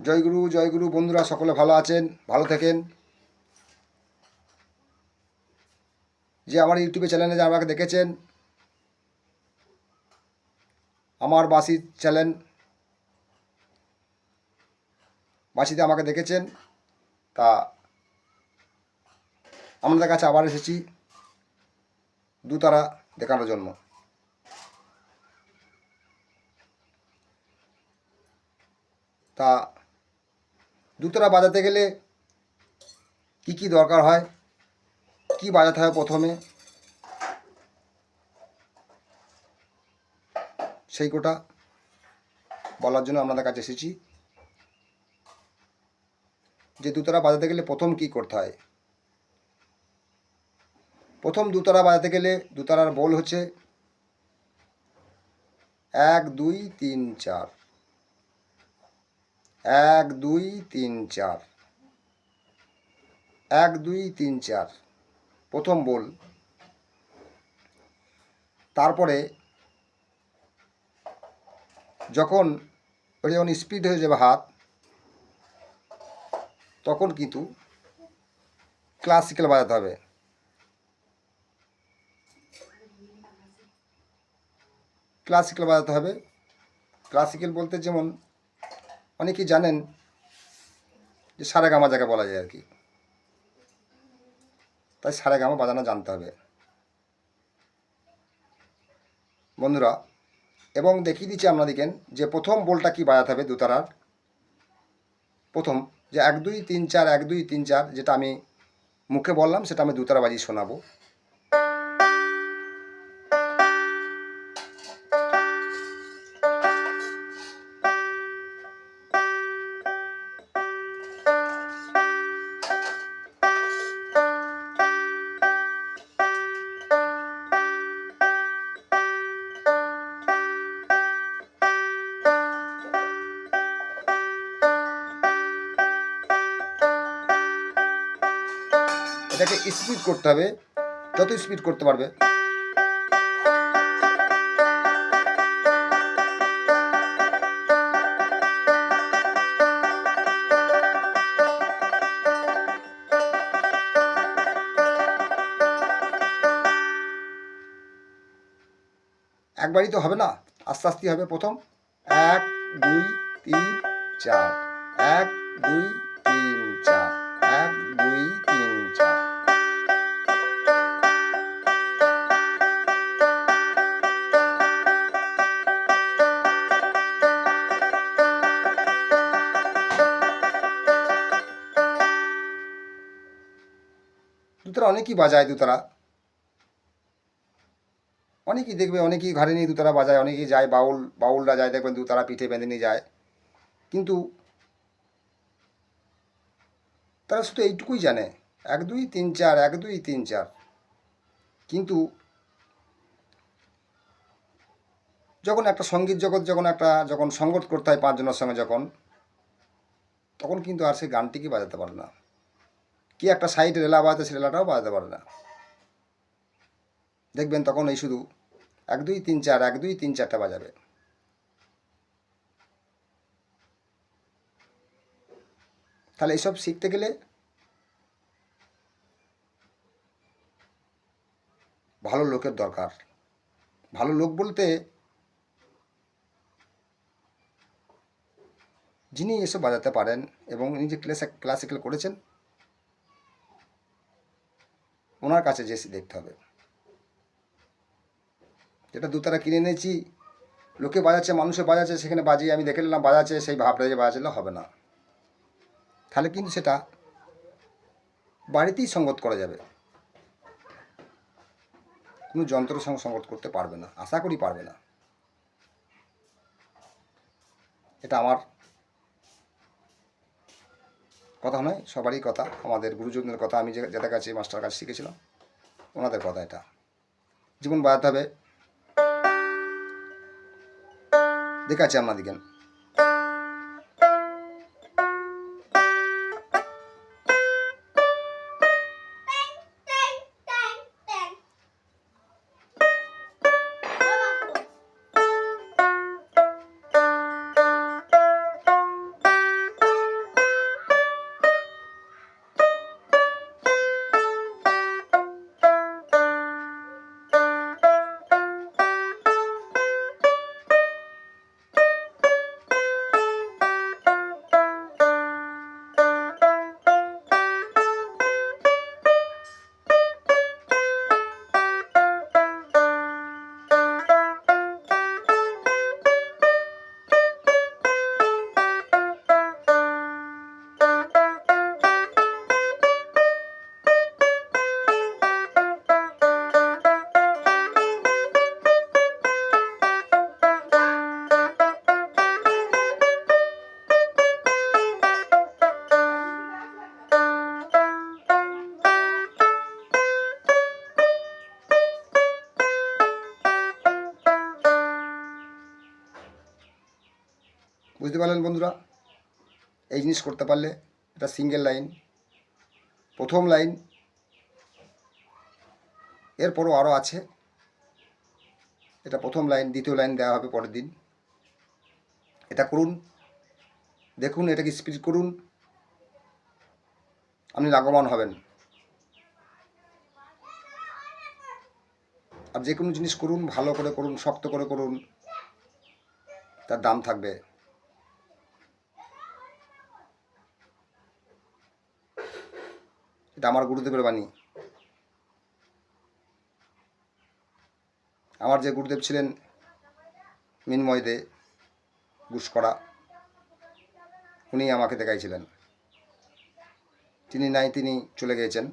জয় গুরু বন্ধুরা, সকলে ভালো আছেন, ভালো থাকেন। যে আমার ইউটিউবে চ্যানেলে যে আমাকে দেখেছেন, আমার বাঁশির চ্যানেল বাঁশিতে আমাকে দেখেছেন, তা আপনাদের কাছে আবার এসেছি দুতারা দেখানোর জন্য। তা দুতারা বাজাতে গেলে কি কি দরকার হয়, কি বাজাতে হয় প্রথমে, সেই কোটা বলার জন্য আপনাদের কাছে এসেছি। যে দুতারা বাজাতে গেলে প্রথম কি করতে হয়। প্রথম দুতারা বাজাতে গেলে দুতারার বোল হচ্ছে 1 2 3 4, 1 2 3 4, 1 2 3 4 প্রথম বোল। তারপরে যখন স্পিড হয়ে যাবে হাত, তখন কিন্তু ক্লাসিক্যাল বাজাতে হবে। ক্লাসিক্যাল বলতে যেমন অনেকেই জানেন যে সারেগামা যাকে বলা যায় আর কি, তাই সারেগামা বাজানো জানতে হবে বন্ধুরা। এবং দেখিয়ে দিচ্ছি আপনাদেরকে যে প্রথম বোলটা কি বাজাতে হবে দুতারার। প্রথম যে 1 2 3 4, 1 2 3 4 যেটা আমি মুখে বললাম, সেটা আমি দুতারা বাজিয়ে শোনাবো। এটাকে স্পিড করতে হবে, যত স্পিড করতে পারবে। একবারই তো হবে না, আস্তে আস্তে হবে। প্রথম 1 2 3 4, 1 2 3 4, 1 2 3 4। দুতারা অনেকেই বাজায়, দুতারা অনেকেই দেখবে, অনেকেই ঘাড়ে নিয়ে দুতারা বাজায়, অনেকেই যায়, বাউলরা যায়, দেখবেন দুতারা পিঠে বেঁধে নিয়ে যায়। কিন্তু তারা শুধু এইটুকুই জানে 1 2 3 4, 1 2 3 4। কিন্তু যখন একটা সঙ্গীত জগৎ, যখন সঙ্গত করতে হয় পাঁচজনের সঙ্গে তখন কিন্তু আর সেই গানটিকে বাজাতে পারে না। কি একটা সাইড রেলা বাজাতে, সে রেলাটাও বাজাতে পারে না। দেখবেন তখন এই শুধু 1 2 3 4, 1 2 3 4টা বাজাবে। তাহলে এইসব শিখতে গেলে ভালো লোকের দরকার। ভালো লোক বলতে যিনি এসব বাজাতে পারেন এবং নিজে ক্লাসিক্যাল করেছেন, ওনার কাছে যে দেখতে হবে। যেটা দুতারা কিনে এনেছি, লোকে বাজাচ্ছে, মানুষে বাজাচ্ছে, সেখানে বাজিয়ে আমি দেখে নিলাম বাজাচ্ছে, সেই ভাবটা যে বাজালে হবে না। তাহলে কিন্তু সেটা বাড়িতেই সঙ্গত করা যাবে, কোনো যন্ত্রের সঙ্গে সঙ্গত করতে পারবে না, আশা করি পারবে না। এটা আমার কথা নয়, সবারই কথা, আমাদের গুরুজনদের কথা। আমি যাদের কাছে মাস্টার কাছে শিখেছিলাম, ওনাদের কথা। এটা জীবন বাজাতে হবে। দেখাচ্ছি আপনাদিকে। পারলেন বন্ধুরা? এই জিনিস করতে পারলে এটা সিঙ্গেল লাইন, প্রথম লাইন, এরপরও আরও আছে। এটা প্রথম লাইন, দ্বিতীয় লাইন দেওয়া হবে পরের দিন। এটা করুন, দেখুন এটাকে স্পিড করুন, আপনি লাভবান হবেন। আর যে কোনো জিনিস করুন, ভালো করে করুন, শক্ত করে করুন, তার দাম থাকবে। এটা আমার গুরুদেবের বাণী। আমার যে গুরুদেব ছিলেন মিনময় দে গুসকরা, উনি আমাকে দেখাইছিলেন। তিনি নাই, তিনি চলে গিয়েছেন।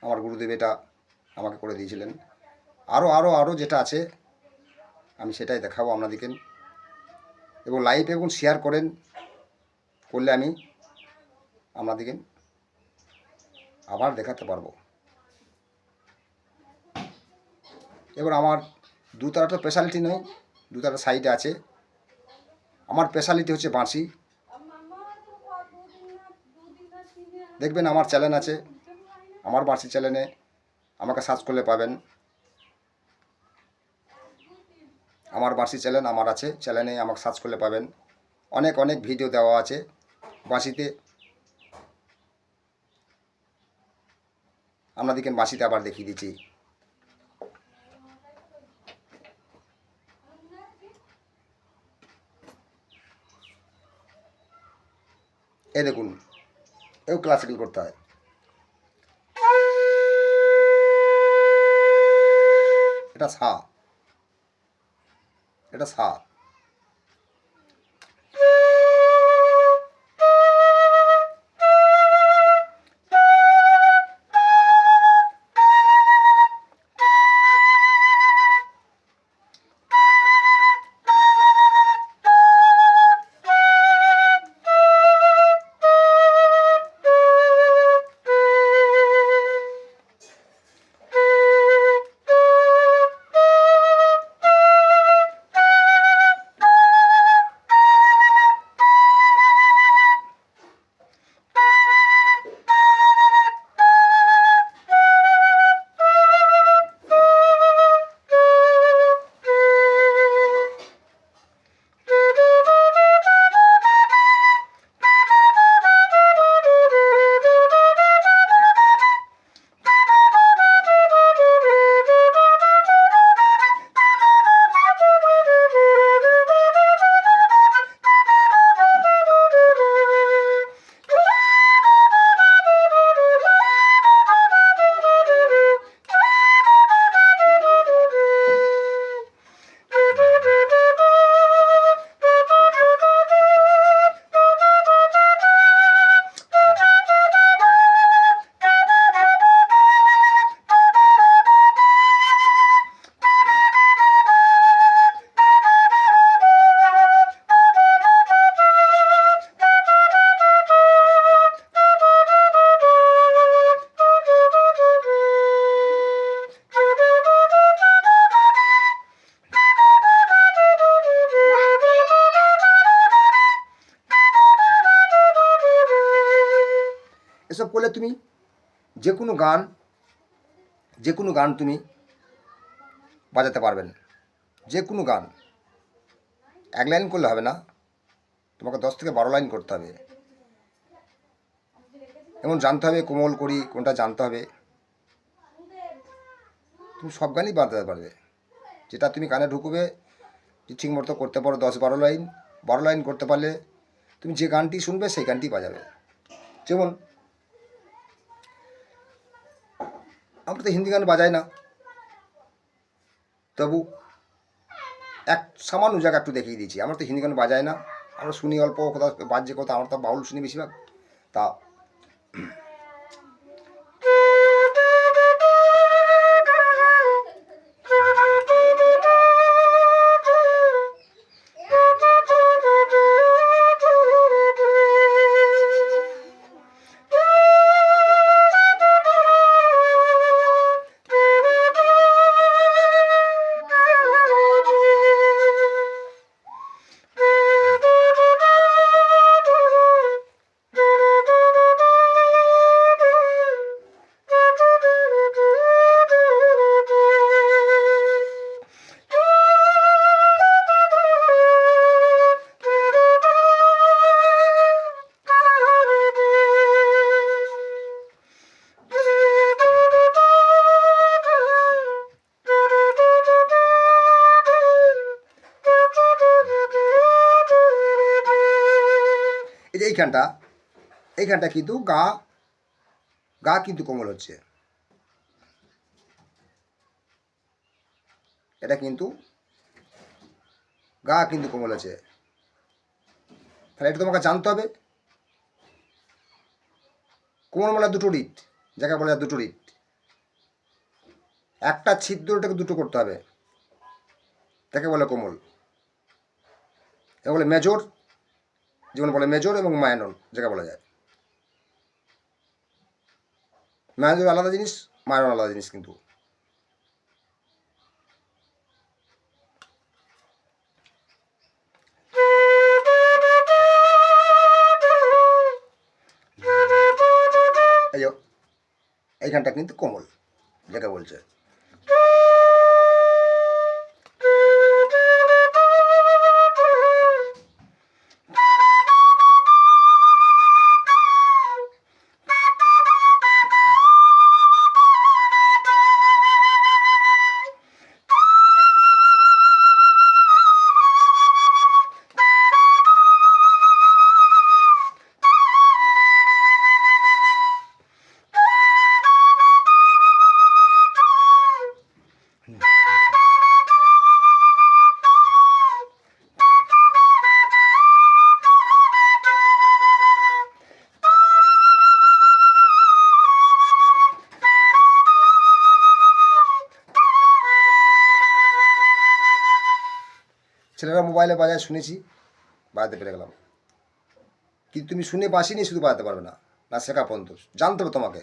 আমার গুরুদেব এটা আমাকে করে দিয়েছিলেন। আরও আরও আরও যেটা আছে আমি সেটাই দেখাবো আপনাদেরকে। এবং লাইভ এবং শেয়ার করেন, করলে আমি আপনাদেরকে আবার দেখাতে পারবো। এবার আমার দুতারাটা স্পেশালিটি নয়, দুতারা সাইডে আছে। আমার স্পেশালিটি হচ্ছে বাঁশি। দেখবেন আমার চ্যানেল আছে, আমার বাঁশি চ্যানেলে আমাকে সার্চ করলে পাবেন। আমার বাঁশি চ্যানেল আমার আছে, চ্যানেলে আমাকে সার্চ করলে পাবেন। অনেক অনেক ভিডিও দেওয়া আছে বাঁশিতে। আপনাদেরকে বাঁশিতে আবার দেখিয়ে দিচ্ছি। এই দেখুন, এও ক্লাসিক্যাল করতে হয়। এটা সা, এটা সা। এসব করলে তুমি যে কোনো গান তুমি বাজাতে পারবেন। যে কোনো গান এক লাইন করলে হবে না, তোমাকে 10 থেকে 12 লাইন করতে হবে। এবং জানতে হবে কোমল করি কোনটা জানতে হবে। তুমি সব গানই বাজাতে পারবে, যেটা তুমি কানে ঢুকবে, যে ঠিক মতো করতে পারো 10-12 লাইন, 12 লাইন করতে পারলে তুমি যে গানটি শুনবে সেই গানটি বাজাবে। যেমন আমরা তো হিন্দি গান বাজাই না, তবু এক সামান্য জায়গা একটু দেখিয়ে দিচ্ছি। আমরা তো হিন্দি গান বাজাই না, আমরা শুনি অল্প, কোথাও বাজছে কোথাও, আমরা তো বাউল শুনি বেশিরভাগ। তা এইখানটা কিন্তু গা গা কিন্তু কোমল হচ্ছে, এটা কিন্তু গা কিন্তু কোমল আছে। তাহলে এটা তোমাকে জানতে হবে। কোমল মানে দুটো রিট, যাকে বলা যায় দুটো রিট, একটা ছিদ্রটাকে দুটো করতে হবে, তাকে বলে কোমল। একে বলে মেজর, যেমন বলে মেজর এবং মাইনর, যাকে বলা যায়। মেজর আলাদা জিনিস, মাইনর আলাদা জিনিস কিন্তু। এই এইখানটা কিন্তু কোমল, যাকে বলছে। ছেলেরা মোবাইলে বাজায় শুনেছি, বাজাতে পেরে গেলাম। কিন্তু তুমি শুনে বাঁশি নিয়ে শুধু বাজাতে পারবে না, না শেখা পর্যন্ত জানতে হবে তোমাকে।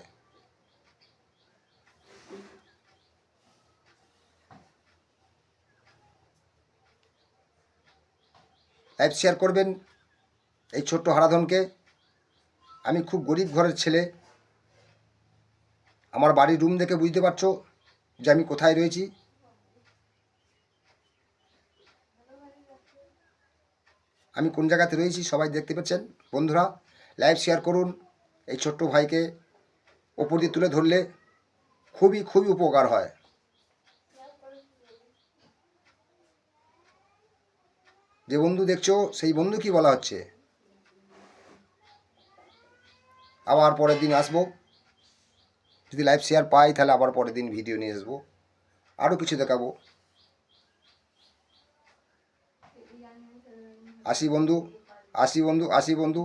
লাইভ শেয়ার করবেন এই ছোট্ট হারাধনকে। আমি খুব গরিব ঘরের ছেলে, আমার বাড়ির রুম দেখে বুঝতে পারছো যে আমি কোথায় রয়েছি। আমি কোন জায়গাতে রয়েছি সবাই দেখতে পাচ্ছেন। বন্ধুরা লাইভ শেয়ার করুন, এই ছোট্ট ভাইকে ওপর দিয়ে তুলে ধরলে খুবই খুবই উপকার হয়। যে বন্ধু দেখছো সেই বন্ধু কি বলা হচ্ছে। আবার পরের দিন আসবো, যদি লাইভ শেয়ার পাই তাহলে আবার পরের দিন ভিডিও নিয়ে আসবো, আরও কিছু দেখাবো। আসি বন্ধু, আসি বন্ধু, আসি বন্ধু।